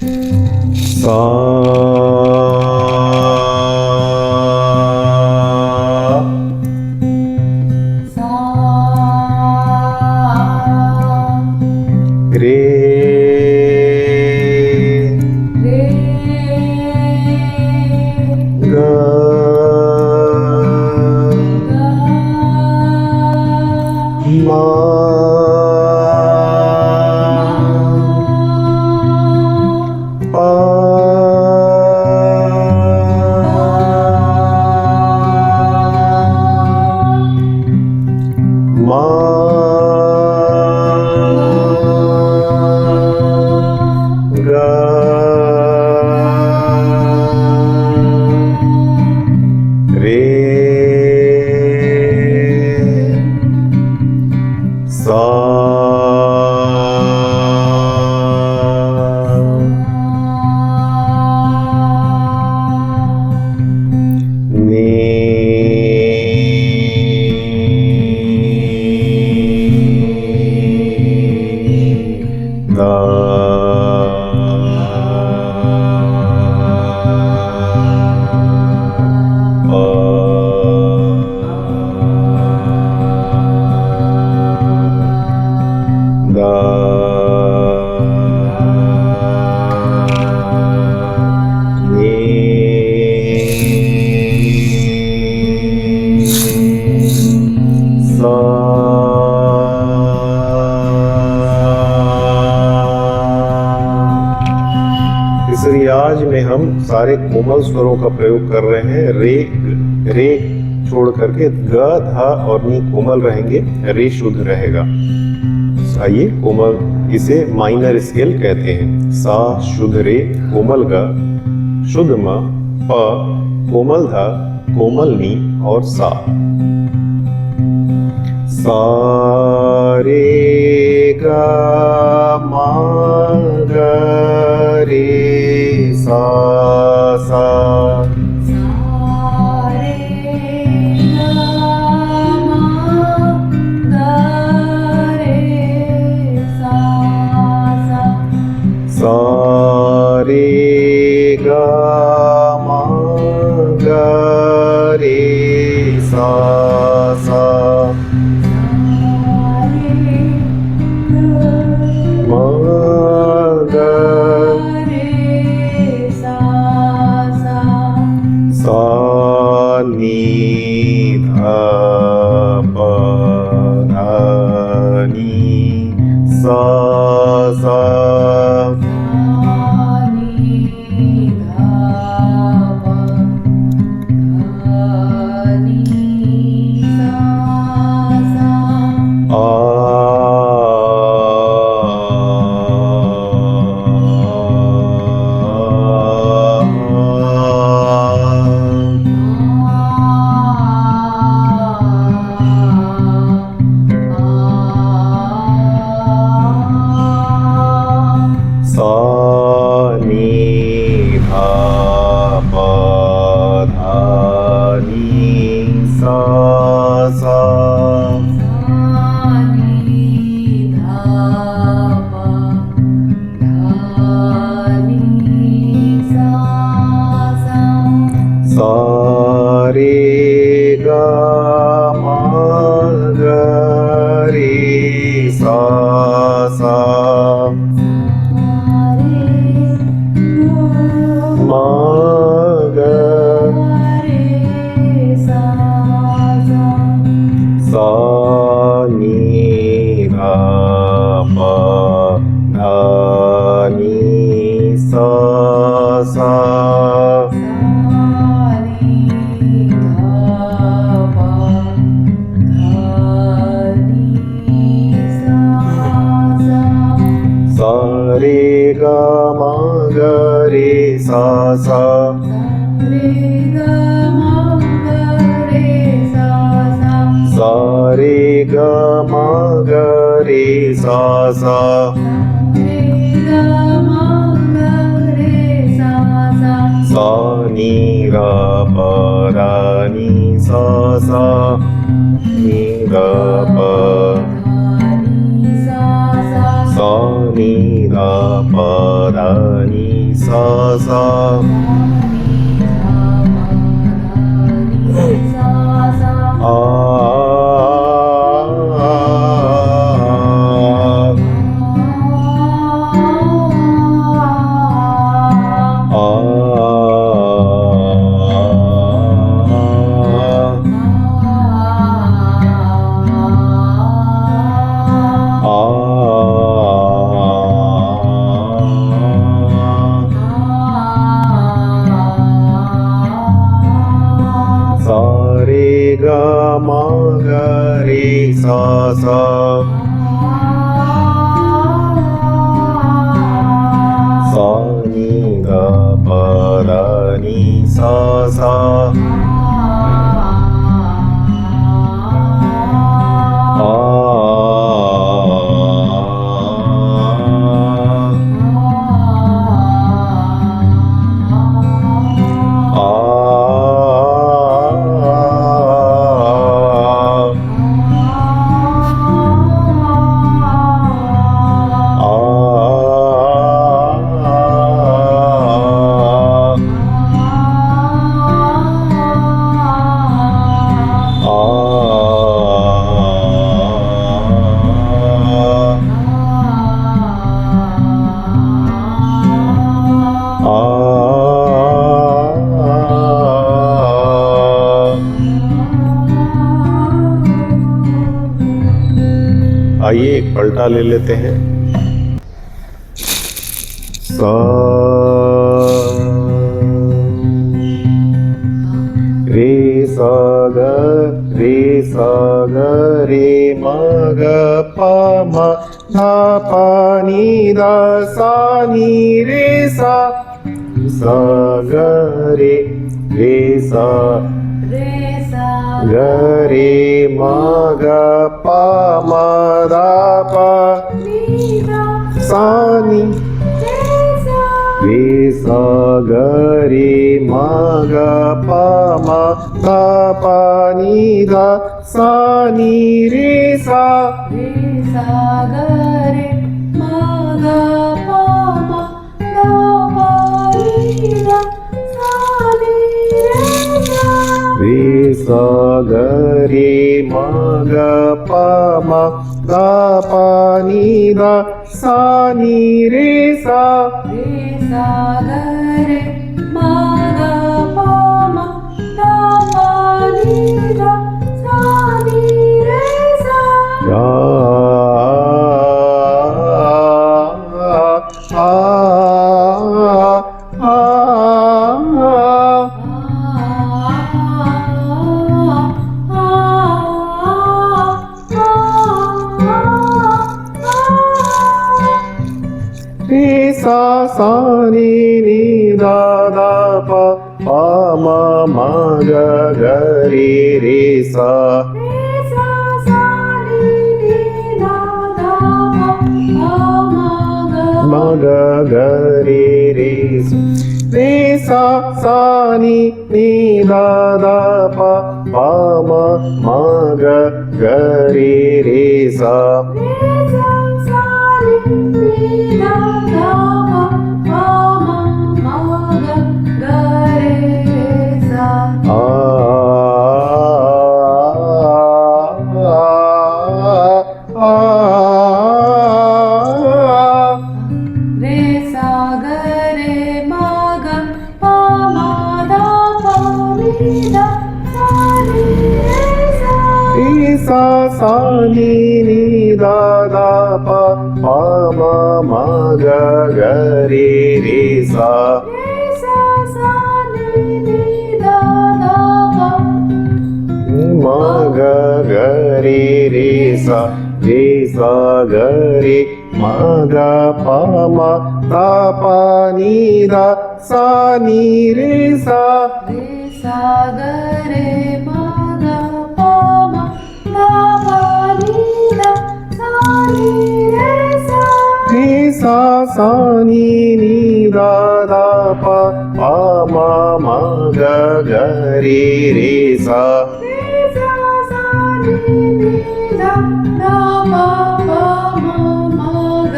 सा रे ग मा इस रियाज में हम सारे कोमल स्वरों का प्रयोग कर रहे हैं। रे छोड़ करके ग धा और नी कोमल रहेंगे, रे शुद्ध रहेगा। आइए कोमल, इसे माइनर स्केल कहते हैं। सा शुद्ध रे, कोमल ग, शुद्ध म, प, कोमल धा, कोमल नी और सा। सा रे ग मा ग रे सा सा। सा रे ग मा ग रे सा सा। मा ग सा नी धा प धा नी सा सा। धा पा धा नी सा सा आ मा गा रे सा सा सा नी धा पा धा नी सा सा आइए एक पलटा ले लेते हैं। सा रे सा ग रे सा ग रे मा ग पा मा धा पा नी धा सा नी रे सा सा ग रे सा ग रे मा ग पा मा धा पा सा नी रे सा ग रे मा ग पा मा धा पा नी धा सा नी रे सा ग रे मा ग पा मा धा पा नी धा सा नी रे सा रे सा ग रे मा ग पा मा धा पा नी धा सा नी रे सा ग रे मा ग पा मा धा पा नी धा सा नी रे सा गा रे सा सा नी नी धा धा पा पा मा मा ग ग रे सा मा ग ग रे सा सा नी नी धा धा पा पा मा मा ग ग रे सा सा सा नी नी धा धा पा पा मा मा ग ग रे सा मा ग ग रे सा ग रे मा ग पा मा धा पा नी धा सा नी रे सा ग रे मा ग पा मा धा पा नी धा सा नी रे सा सा सा नी नी धा धा पा पा मा मा ग ग रे सा सा नी नी धा धा पा पा मा मा ग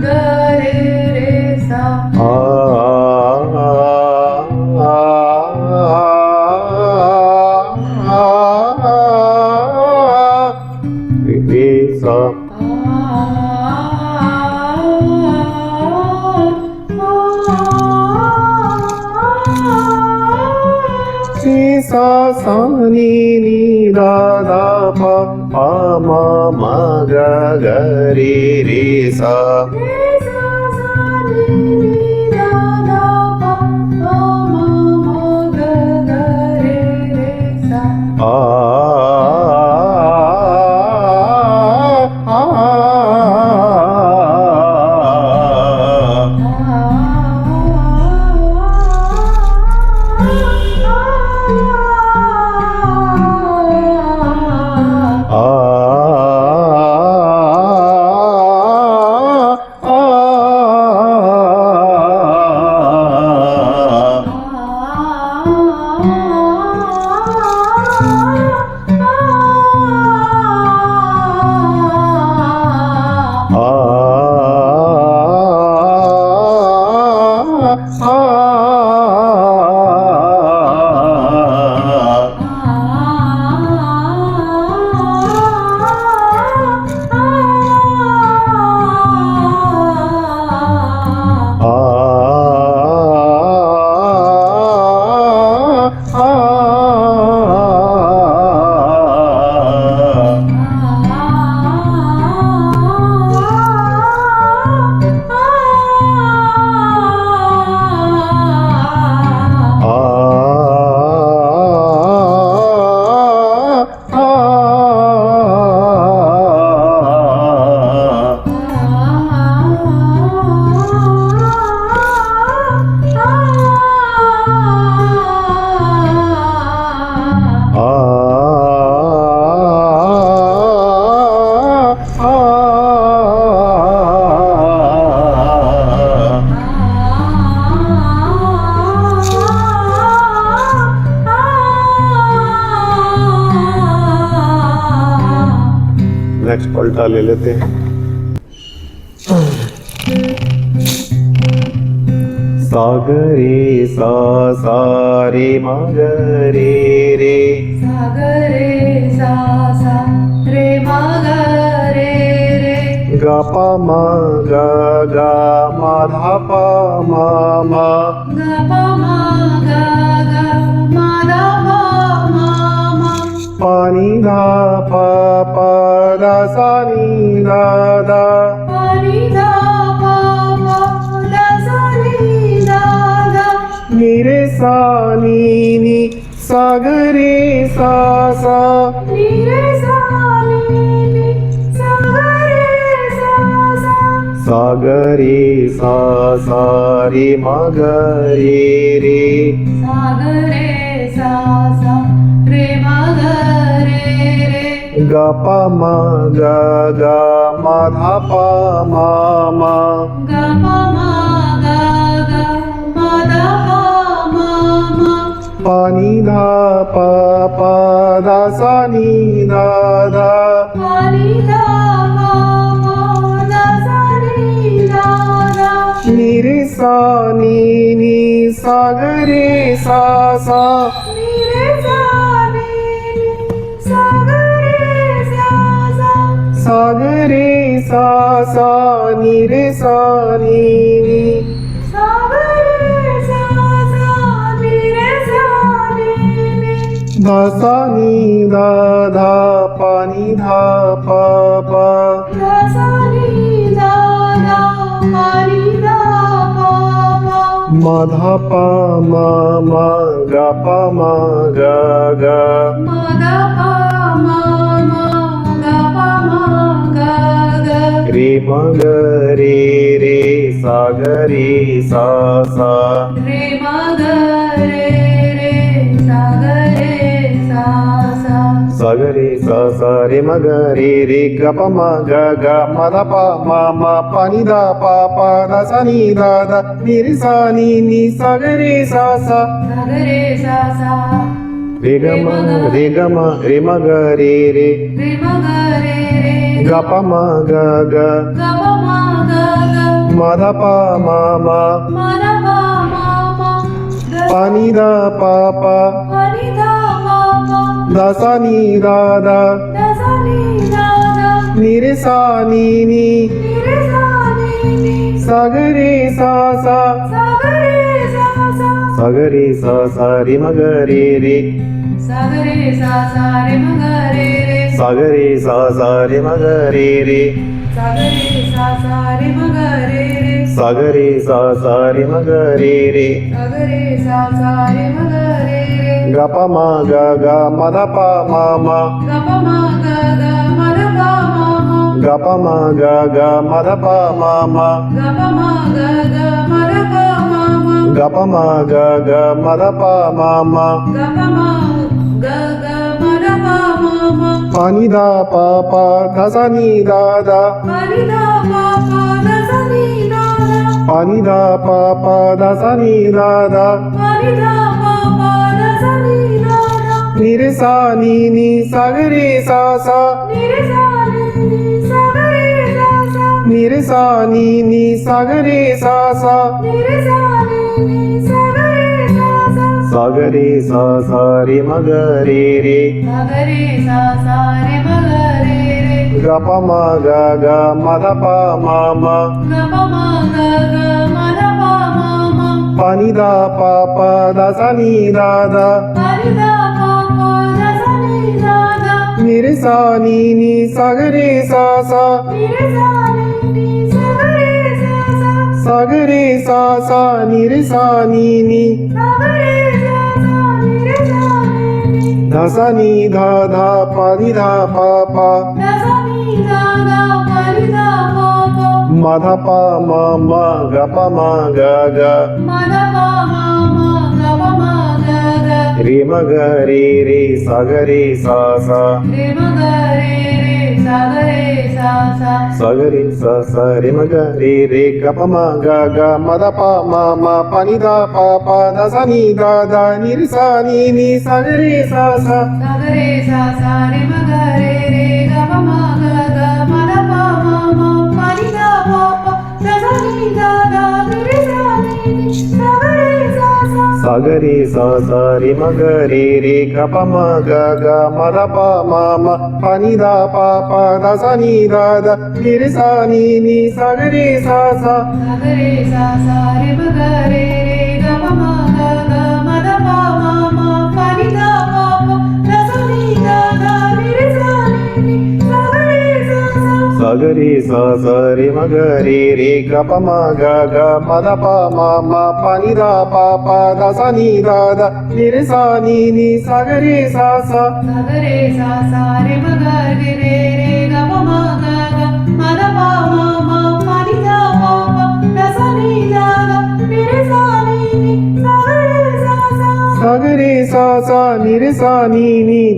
ग रे सा सा नी दा दा पा पा मा मा गा गा रे सा रे सा सा नी दा दा पा पा मा मा गा गा रे सा आ नेक्स्ट पलटा ले लेते हैं। सागरे सा सा रे मगरे रे सागरे सा सा रे मगरे रे गा पा मा गा गा मा धा पा मा मा गा पा मा गा गा मा दा पा मा मा पा नी धा पा पा दा सा नी दा दा पा नी धा पा पा दा सा नी दा दा नी रे सा नी सागरे सा सा नी रे सा नी सागरे सा सा सागरे सा सा रे मगरे रे सागरे सा सा रे मगरे रे गा पा मा गा गा मा धा पा मा मा गा पा मा गा गा मा दा पा मा मा पा नी धा पा पा दा सा नी दा दा पा नी धा पा पा दा सा नी दा दा नी रे सा नी सागरे सा सा नी रे सा नी सागरे सा सा सागरे सा सा नी रे सा नी सागरे सा सा नी रे सा नी धा सा नी दा धा पा नी धा पा पा दा सा नी दा दा पा नी दा पा पा मा धा पा मा मा गा पा मा गा गा मा दा पा मा मा गा पा मा गा गा रे मगरे रे सागरे सा सा रे मगरे रे सागरे सा सा सागरे सा सा रे मगरे रे गा पा मा गा गा मा धा पा मा पा नी धा पा पा दा सा नी दा दा नी रे सा नी सागरे सा सा सागरे सा सा रे ग म रे मगरे रे रे मगरे रे गा पा मा गा गा गा पा मा गा गा मा धा पा मा मा दा पा मा मा गा पा नी धा पा पा पा नी धा पा पा दा सा नी दा दा दा सा नी दा दा नी रे सा नी नी रे सा नी सागरे सा सा सागरे सा सा सागरे सा सा रे मगरे रे सागरे सा सा रे मग रे रे सागरे सा सा रे मग रे रे सागरे सा सा रे मग रे रे सागरे सा सा रे मग रे रे सागरे सा सा रे मग रे रे ग प म ग ग म ध प म म ग प म ग ग म ध प म म ग प म ग ग म ध प म म ग प म ग ग म ध प म म ग प म ग ग म ध प म म ग प म ग ग म ध प म म प नि ध प प ध स नि ध ध प नि ध प प ध स नि ध ध प नि ध प प ध स नि ध ध प नि ध प प ध स नि ध ध नि रे सा नि सा ग रे सा सा नि रे सा नि सा ग रे सा सा नि रे सा नि सा ग रे सा सा नि रे सा नि सा ग रे सा सा सा ग रे सा सा रे म ग रे रे सागरे सा सा रे मग रे रे ग प म ग ग म ध प म म ग प म ग ग म ध प म म प नि ध प प ध स नि ध ध प नि ध प प ध स नि ध ध नि रे सा नि सा ग रे सा सा नि रे सा नि सा ग रे सा सा सा ग रे सा सा नि रे सा नि सागरे सा सा नि रे सा नि ध स नि ध ध प नि ध प प ध स नि ध ध प नि ध प प म ध प म म ग प म ग ग म ध प म म ग प म ग ग रे म ग रे रे सा ग रे सा सा रे मग रे रे सागरे सा सा सा ग रे सा सा रे म ग रे रे ग प म ग ग म ध प म म प नि ध प प ध स नि ध ध नि रे सा नि सा ग रे सा सा सागरे सा सा रे मग रे रे ग प म ग ग म ध प म म प नि ध प प ध स नि ध ध नि रे सा नि सागरे सा सा सा ग रे सा सा रे म ग रे रे ग प म ग ग म ध प म म प नि ध प प ध स नि ध ध नि रे सा नि सा ग रे सा सा सागरे सा सा रे मग रे रे ग प म ग ग म ध प म म प नि ध प प ध स नि ध ध नि रे सा नि सागरे सा सा सा ग रे सा सा रे म ग रे रे ग प म ग ग म ध प म म प नि ध प प ध स नि ध ध नि रे सा नि सा ग रे सा सा सागरे सा सा रे मग रे रे ग प म ग ग म ध प म म प नि ध प प ध स नि ध ध नि रे सा नि सागरे सा सा सा ग रे सा सा नि रे सा नि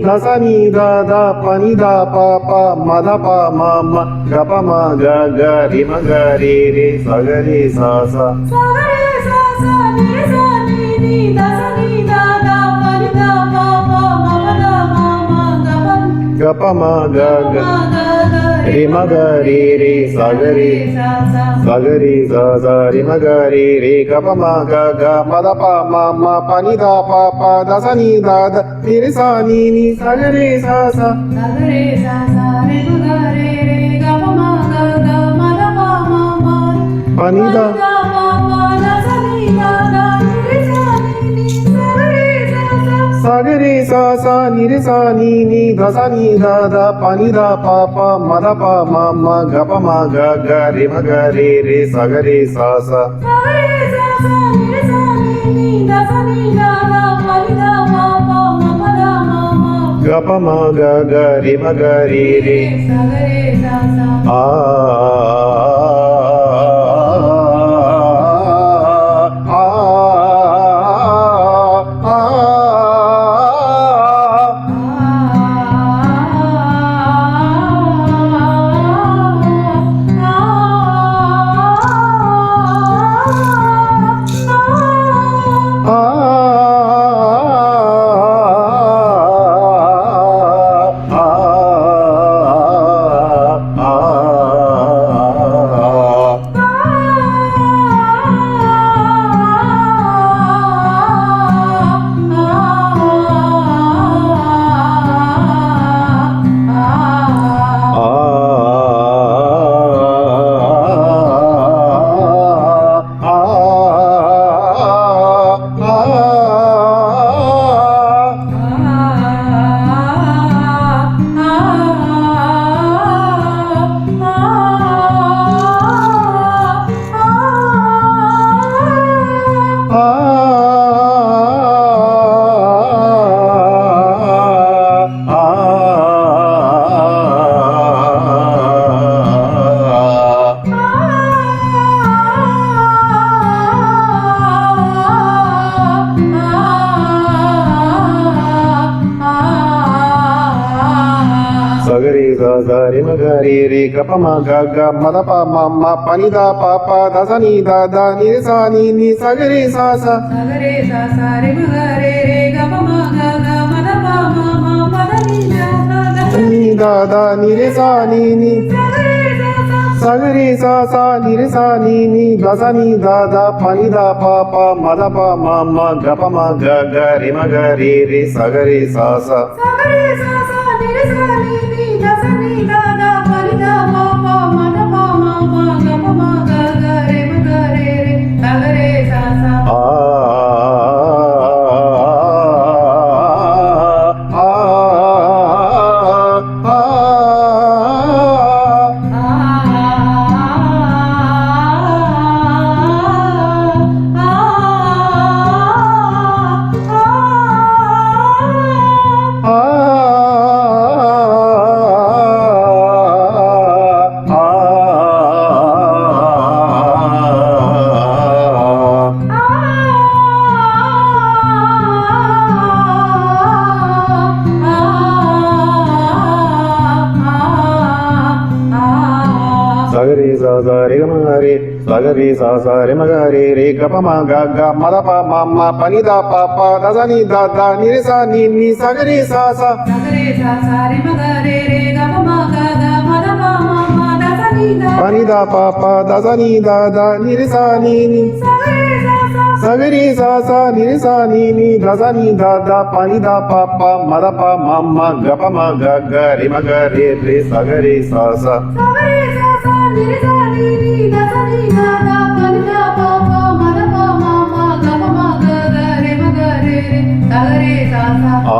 ध स नि ध ध प नि ध प प म ध प म म ग प म ग ग रे म ग रे रे सा ग रे सा सा सागरे सा सा नि रे सा नि ध स नि ध ध प नि ध प प म प ध म म ग ग प म ग ग प म ग ग रे म ग रे रे सा ग रे सा सा सा ग रे सा सा रे म ग रे रे ग प म ग ग म ध प म म प नि ध प प ध स नि ध ध नि रे सा नि सा ग रे सा सा सागरे सा सा रे मग रे रे ग प म ग ग म ध प म म प नि ध ध प प ध स नि ध ध नि रे सा नि सागरे सा सा सा ग रे सा सा नि रे सा नि ध स नि ध ध प नि ध प प म ध प म म ग प म ग ग रे म ग रे रे सा ग रे सा सा सागरे सा सा नि रे सा नि ध स नि ध ध प नि ध प प म प ध म म ग प म ग ग रे म ग रे रे सागरे सा सा आ सा रे म ग रे रे ग प म ग ग म द प म म प नि दा प प द सा नि दा दा नि रे सा नि सा ग रे सा सा रे सा सा रे म ग रे रे ग प म ग ग म द प म म प द नि दा दा नि दा दा नि रे सा नि सा ग रे सा नि रे सा नि दा सा नि दा दा प नि दा प प म द प म म ग प म ग ग रे म ग रे रे सा ग रे सा सा रे सा सा नि रे सा नि दा सा नि दा दा प नि दा प प म द प म म ग प म ग ग रे म ग रे रे सा ग रे सा सा रे सा सा रे ग म रे सा ग रे सा सा रे म ग रे रे ग प म ग ग म द प म म प नि दा प प द सा नि दा दा नि रे सा नि सा ग रे सा सा रे सा सा रे म ग रे रे ग प म ग ग म द प म म द सा नि दा प नि दा प प द सा नि दा दा नि रे सा नि सा रे सा सा सा ग रे सा सा नि रे सा नि दा सा नि दा दा प नि दा प प म द प म म ग प म ग ग रे म ग रे रे सा ग रे सा सा रे सा सा नि रे सा नि दा सा नि दा दा प नि दा प प म द प म म ग प म ग ग रे म ग रे रे सा ग रे सा सा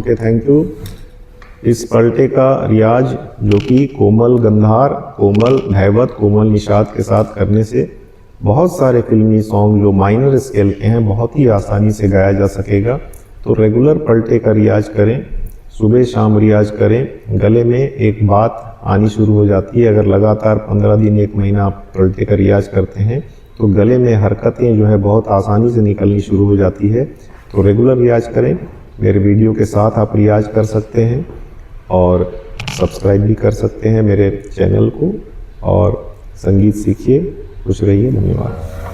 ओके, थैंक यू। इस पलटे का रियाज जो कि कोमल गंधार, कोमल धैवत, कोमल निषाद के साथ करने से बहुत सारे फिल्मी सॉन्ग जो माइनर स्केल के हैं बहुत ही आसानी से गाया जा सकेगा। तो रेगुलर पलटे का रियाज करें, सुबह शाम रियाज करें। गले में एक बात आनी शुरू हो जाती है। अगर लगातार 15 दिन 1 महीना आप पलटे का रियाज करते हैं तो गले में हरकतें जो है बहुत आसानी से निकलनी शुरू हो जाती है। तो रेगुलर रियाज करें। मेरे वीडियो के साथ आप रियाज कर सकते हैं और सब्सक्राइब भी कर सकते हैं मेरे चैनल को। और संगीत सीखिए। खुश रहिए। धन्यवाद।